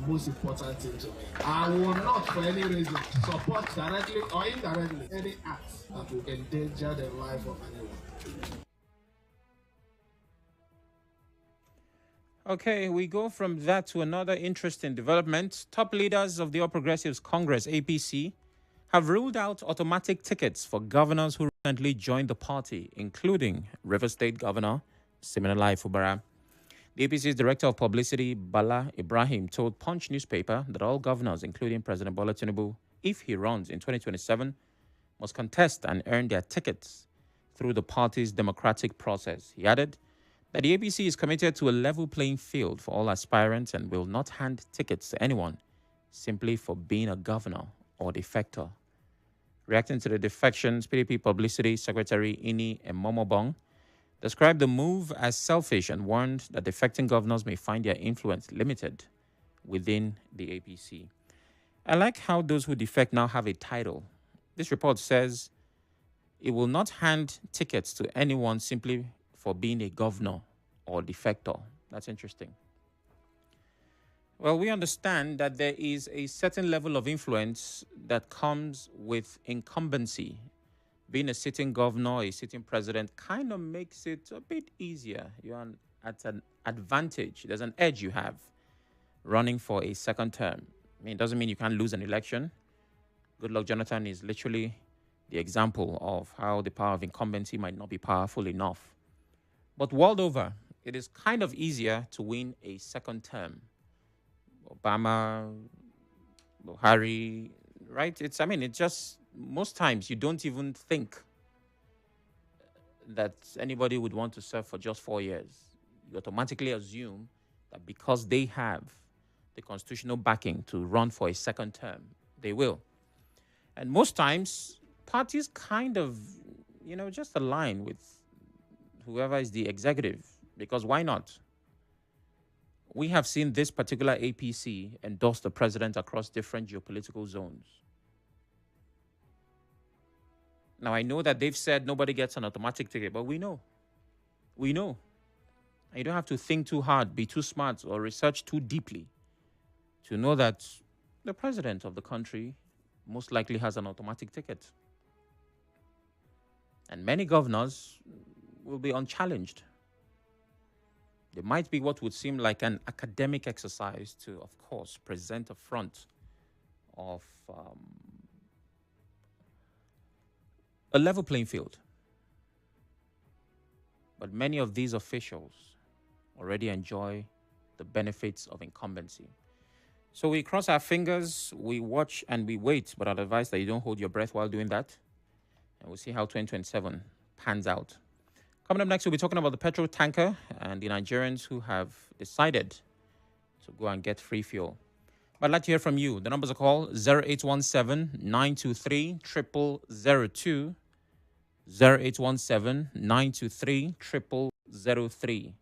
most important thing to me. I will not, for any reason, support directly or indirectly any act that will endanger the life of anyone. Okay, we go from that to another interesting development. Top leaders of the All Progressives Congress, APC, have ruled out automatic tickets for governors who recently joined the party, including River State Governor Siminalayi Fubara. The APC's Director of Publicity, Bala Ibrahim, told Punch newspaper that all governors, including President Bola Tinubu, if he runs in 2027, must contest and earn their tickets through the party's democratic process. He added that the APC is committed to a level playing field for all aspirants and will not hand tickets to anyone simply for being a governor or defector. Reacting to the defections, PDP Publicity Secretary Ini Emomobong described the move as selfish and warned that defecting governors may find their influence limited within the APC. I like how those who defect now have a title. This report says it will not hand tickets to anyone simply for being a governor or defector. That's interesting. Well, we understand that there is a certain level of influence that comes with incumbency. Being a sitting governor, a sitting president kind of makes it a bit easier. You're at an advantage. There's an edge you have running for a second term. I mean, it doesn't mean you can't lose an election. Goodluck Jonathan is literally the example of how the power of incumbency might not be powerful enough. But world over, it is kind of easier to win a second term. Obama, Buhari, right? It's just, most times you don't even think that anybody would want to serve for just 4 years. You automatically assume that because they have the constitutional backing to run for a second term, they will. And most times, parties kind of, just align with whoever is the executive, because why not? We have seen this particular APC endorse the president across different geopolitical zones. Now, I know that they've said nobody gets an automatic ticket, but we know. We know. And you don't have to think too hard, be too smart, or research too deeply to know that the president of the country most likely has an automatic ticket. And many governors will be unchallenged. There might be what would seem like an academic exercise to, of course, present a front of a level playing field. But many of these officials already enjoy the benefits of incumbency. So we cross our fingers, we watch and we wait, but I'd advise that you don't hold your breath while doing that. And we'll see how 2027 pans out. Coming up next, we'll be talking about the petrol tanker and the Nigerians who have decided to go and get free fuel. But I'd like to hear from you. The numbers are called 0817-923-0002, 0817-923-0003.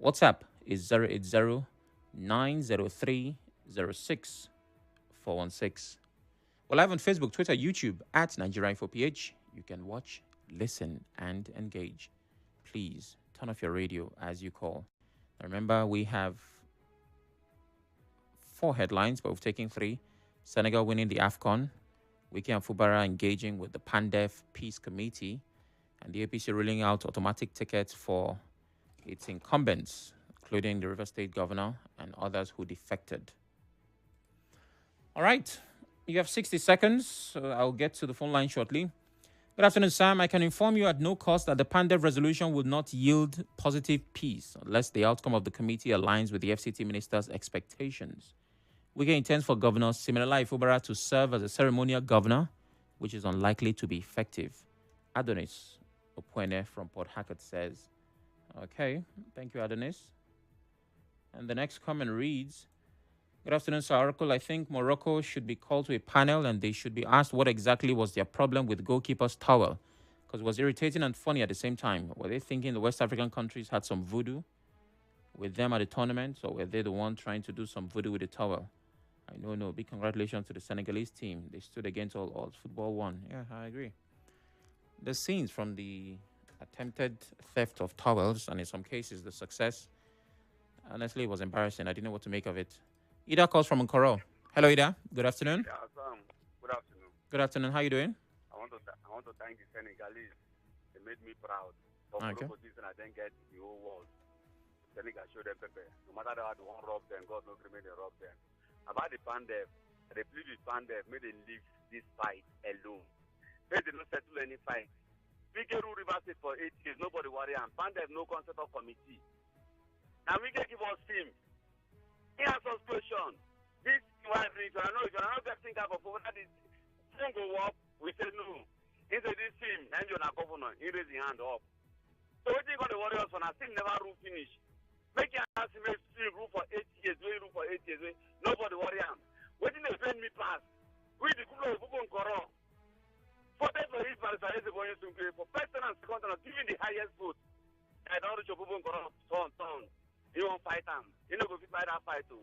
WhatsApp is 080-903-06-416. We're live on Facebook, Twitter, YouTube at Nigeria Info PH. You can watch, listen, and engage. Please turn off your radio as you call. Now remember, we have 4 headlines, but we've taken 3. Senegal winning the AFCON, Wike and Fubara engaging with the PANDEF Peace Committee, and the APC ruling out automatic tickets for its incumbents, including the River State Governor and others who defected. All right, you have 60 seconds, so I'll get to the phone line shortly. Good afternoon, Sam. I can inform you at no cost that the PANDEF resolution will not yield positive peace unless the outcome of the committee aligns with the FCT minister's expectations. Wike intends for Governor Siminalayi Fubara to serve as a ceremonial governor, which is unlikely to be effective. Adonis Opwene from Port Harcourt says, okay, thank you, Adonis. And the next comment reads, good afternoon, Sir Oracle. I think Morocco should be called to a panel and they should be asked what exactly was their problem with goalkeeper's towel, because it was irritating and funny at the same time. Were they thinking the West African countries had some voodoo with them at the tournament, or were they the one trying to do some voodoo with the towel? I know, no. Big congratulations to the Senegalese team. They stood against all odds. Football won. Yeah, I agree. The scenes from the attempted theft of towels, and in some cases the success, honestly, it was embarrassing. I didn't know what to make of it. Ida calls from Nkoro. Hello, Ida. Good afternoon. Yeah, Sam. Good afternoon. Good afternoon. How you doing? I want to thank the Senegalese. They made me proud. For Okay. no position, I didn't get the whole world. Senegal showed them paper. No matter how they want to rob them, God knows they made them rob them. About the PANDEF, they plead with PANDEF, made them leave this fight alone. They did not settle any fight. We get River State for 8 years, nobody worry, and PANDEF no concept of committee. Now we can give us team. He has question. This one if you are not getting up for that is phone go up, we say no. He said this team, and you're not governor, he raise his hand up. So what you got the Warriors for now, team never rule finish. Make your ass make still rule for 8 years, we rule for 8 years, nobody worry him. What did they send me pass? We the people of Bukun Koro. For that for his for first and second and giving the highest vote. I don't reach Bukun Koro, son. You won't fight him. You know go fight that fight too.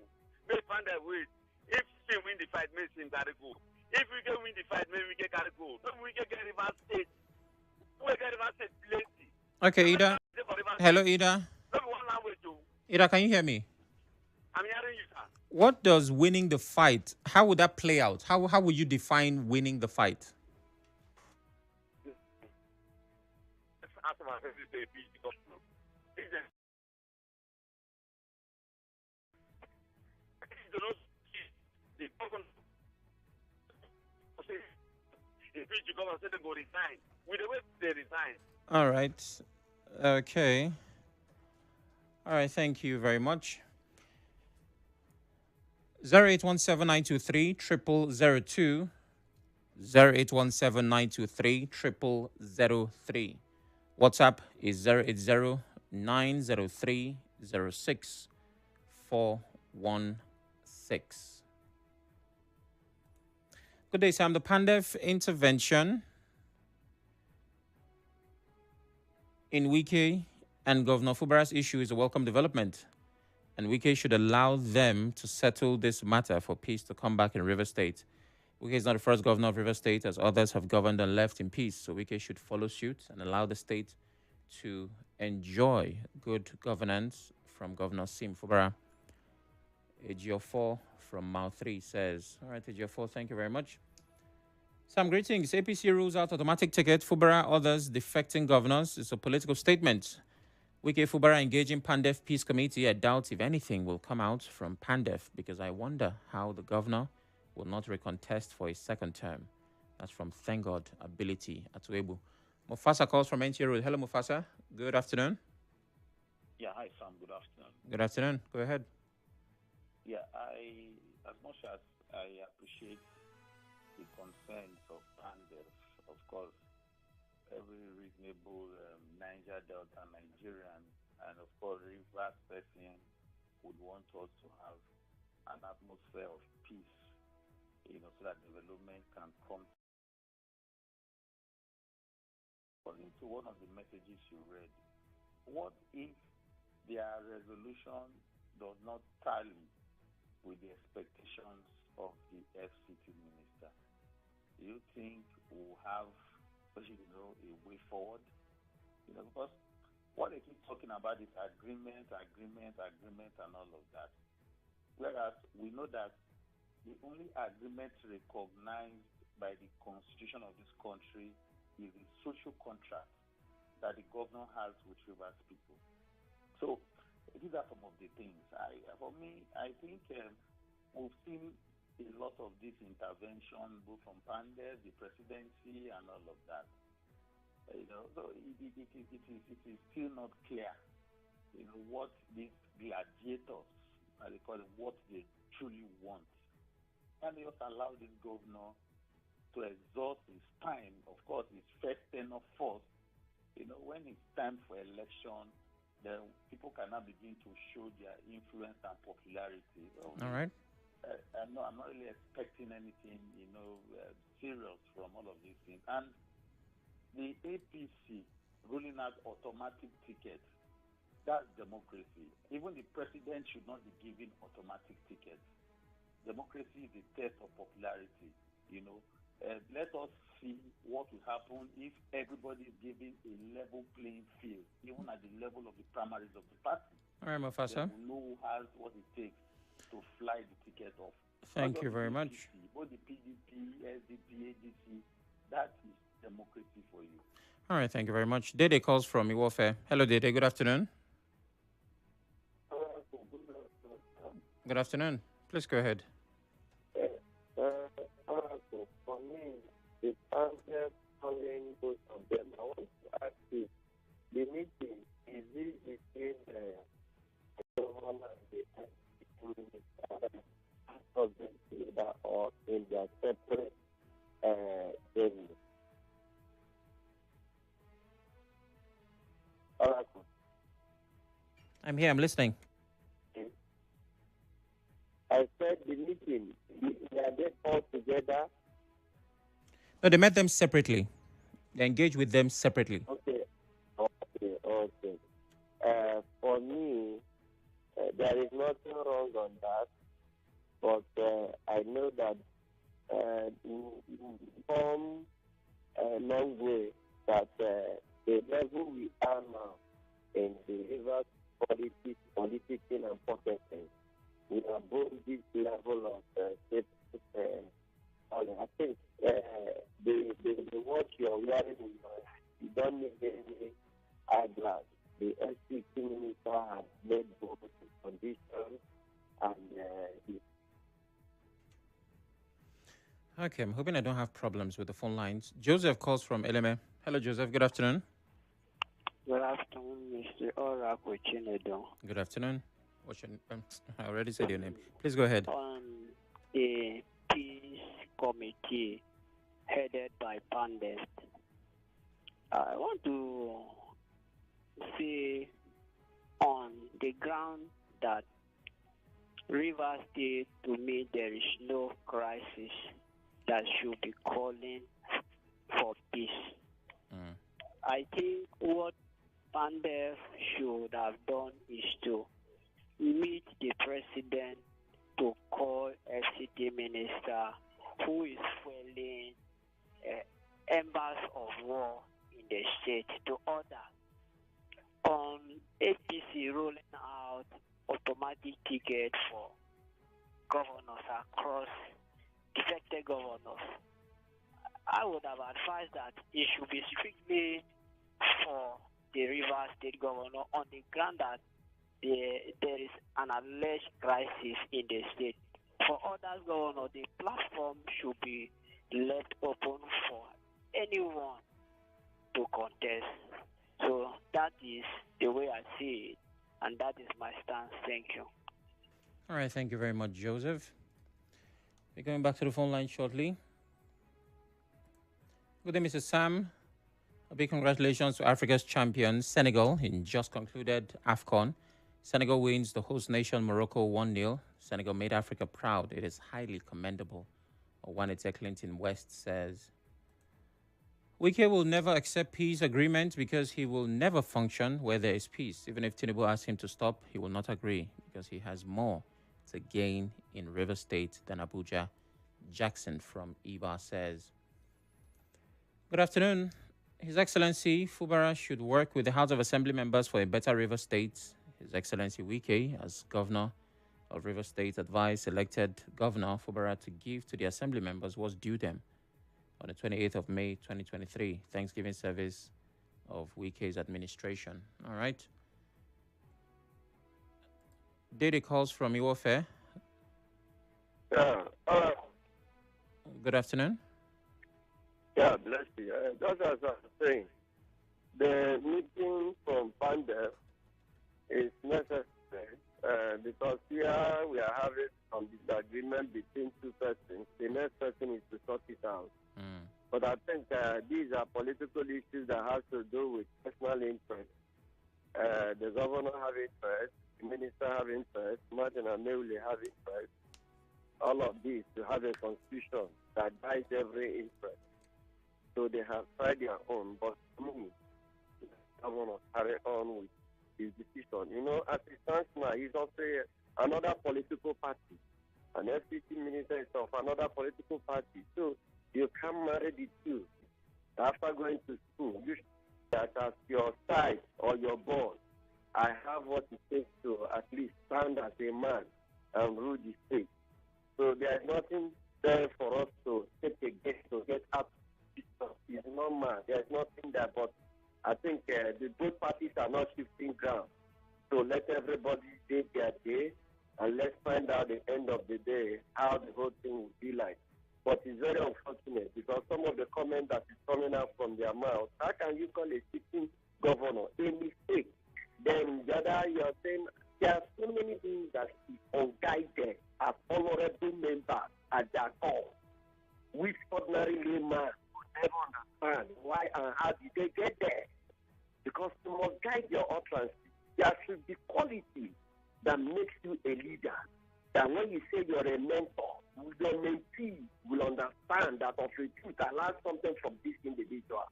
May find that way. If we win the fight, may him carry go. If we can win the fight, maybe we can carry go. If we can get River State, we get River State plenty. Okay, Ida. Hello, Ida. Ida, can you hear me? I'm hearing you, sir. What does winning the fight? How would that play out? How would you define winning the fight? All right. Okay. All right. Thank you very much. 08179230002. 08179230003. WhatsApp is 08090306416. Good day, Sam. The PANDEF intervention in Wike and Governor Fubara's issue is a welcome development, and Wike should allow them to settle this matter for peace to come back in River State. Wike is not the first governor of River State, as others have governed and left in peace, so Wike should follow suit and allow the state to enjoy good governance from Governor Sim Fubara. Ejiofor from Mile 3 says, all right, Ejiofor, thank you very much. Sam, greetings. APC rules out automatic ticket. Fubara, others defecting governors. It's a political statement. Wike Fubara engaging PANDEF Peace Committee. I doubt if anything will come out from PANDEF, because I wonder how the governor will not recontest for his second term. That's from Thank God Ability Atuebu. Mufasa calls from NTA Road. Hello, Mufasa. Good afternoon. Yeah, hi, Sam. Good afternoon. Good afternoon. Go ahead. Yeah, as much as I appreciate the concerns of PANDEF, of course, every reasonable Niger Delta Nigerian and, of course, Rivers person would want us to have an atmosphere of peace, so that development can come. According to one of the messages you read, what if their resolution does not tally with the expectations of the FCT minister? Do you think we'll have, a way forward? Because what they keep talking about is agreement, and all of that. Whereas we know that the only agreement recognized by the constitution of this country is the social contract that the governor has with Rivers people. So these are some of the things. For me, I think we've seen a lot of this intervention, both from PANDEF, the presidency, and all of that. So it is still not clear, what these gladiators, as they call it, what they truly want. And they also allow this governor to exhaust his time. Of course, his first tenure first. When it's time for election, then people cannot begin to show their influence and popularity. So All right. I'm not really expecting anything, serious from all of these things. And the APC ruling out automatic tickets, that's democracy. Even the president should not be given automatic tickets. Democracy is the test of popularity, Let us see what will happen if everybody is given a level playing field, even at the level of the primaries of the party. All right, Mufasa. Who has what it takes to to fly the ticket off. Thank you very much. Both the PDP, SDP, ADC, that is democracy for you. All right, thank you very much. Dede calls from Iwofe. Hello, Dede. Good afternoon. Good afternoon. Please go ahead. For me, the PANDEF calling both of them, I want to ask you, the meeting, is it between the government and the minister of them together or in their separate venues? I'm here. I'm listening. I said the meeting, are they all together? No, they met them separately. They engaged with them separately. Okay. For me, there is nothing wrong on that, but I know that from a long way that the level we are now in the rivers politicking and protesting, we are both this level of I think the watch you're wearing, you don't need any eyeglass. The SPC minister has made both conditions and Okay, I'm hoping I don't have problems with the phone lines. Joseph calls from Eleme. Hello, Joseph. Good afternoon. Good afternoon, Mr. Oracle Chinedu. Good afternoon. What's your I already said your name. Please go ahead. On the peace committee headed by PANDEF, I want to say on the ground that Rivers State, to me, there is no crisis that should be calling for peace. I think what PANDEF should have done is to meet the president to call FCT minister who is fueling embers of war in the state to order on APC rolling out automatic ticket for governors across defected governors. I would have advised that it should be strictly for the Rivers State governor on the ground that there is an alleged crisis in the state. For other governors, the platform should be left open for anyone to contest. So that is the way I see it, and that is my stance. Thank you. All right, thank you very much, Joseph. We're going back to the phone line shortly. Good day, Mr. Sam. A big congratulations to Africa's champion, Senegal, in just concluded AFCON. Senegal wins the host nation, Morocco, 1-0. Senegal made Africa proud. It is highly commendable. Owanite Clinton West says, Wike will never accept peace agreement because he will never function where there is peace. Even if Tinubu asks him to stop, he will not agree because he has more to gain in River State than Abuja. Jackson from Iba says, good afternoon. His Excellency Fubara should work with the House of Assembly members for a better River State. His Excellency Wike, as Governor of River State, advised elected Governor Fubara to give to the Assembly members what's due them on the 28th of May, 2023, Thanksgiving service of Wike's administration. All right. Dede calls from Iwofe. yeah. Good afternoon. Yeah, bless you. Just as I was saying, the meeting from PANDEF is necessary because here we are having some disagreement between two persons. The next person is to sort it out. But I think these are political issues that have to do with personal interest. The governor have interest, the minister have interest, Martin and Mewley have interest. All of these to have a constitution that guides every interest. So they have tried their own, but me, the governor carry on with his decision. You know, as it stands now, he's also another political party. An FCT minister is of another political party. So you can't marry the two. After going to school, you should that as your side or your boss, I have what it takes to at least stand as a man and rule the state. So there is nothing there for us to take against to get up. It's normal. There is nothing there, but I think the both parties are not shifting ground. So let everybody take their day, and let's find out at the end of the day how the whole thing will be like. But it's very unfortunate because some of the comments that is coming out from their mouth, how can you call a sitting governor a mistake? Then the other, you're saying there are so many things that is unguided as honorable members at their call, which ordinary layman would never understand why and how did they get there. Because you must guide your utterance. There should be quality that makes you a leader. That when you say you're a mentor, your mentee will understand that of a truth I learned something from this individual.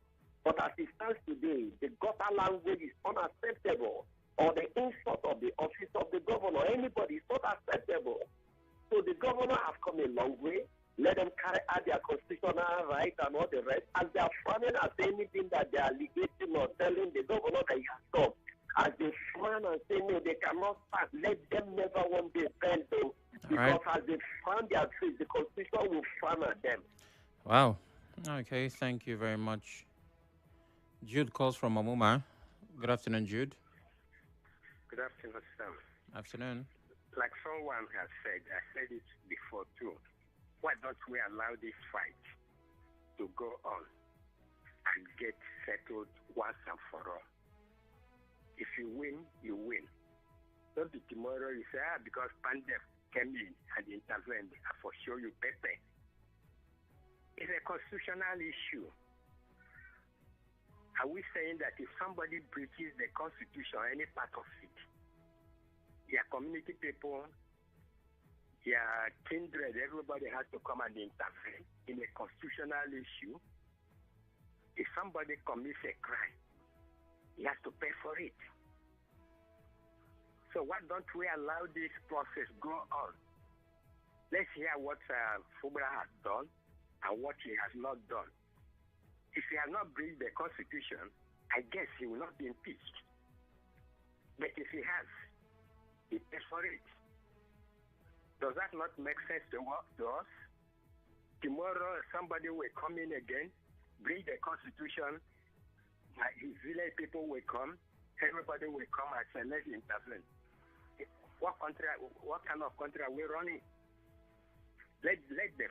But as it stands today, the gutter language is unacceptable, or the insult of the office of the governor, anybody is not acceptable. So the governor has come a long way. Let them carry out their constitutional rights and all the rest. As they are frowning at anything that they are allegating or telling the governor that he has come, as they frown and say no, they cannot start, let them never one day bend them. Because as they frown their face, the constitution will frown at them. Wow. Okay, thank you very much. Jude calls from Amuma. Good afternoon, Jude. Good afternoon, Sam. Afternoon. Like someone has said, I said it before too. Why don't we allow this fight to go on and get settled once and for all? If you win, you win. Don't be tomorrow you say, because PANDEF came in and intervened, I for sure you pay. It's a constitutional issue. Are we saying that if somebody breaches the constitution or any part of it, their community people, their kindred, everybody has to come and intervene in a constitutional issue? If somebody commits a crime, he has to pay for it. So why don't we allow this process go on? Let's hear what Fubara has done and what he has not done. If he has not breached the Constitution, I guess he will not be impeached. But if he has, he pays for it. Does that not make sense to us? Tomorrow, somebody will come in again, breach the Constitution, his village people will come, everybody will come and say, let's intervene. What kind of country are we running? Let the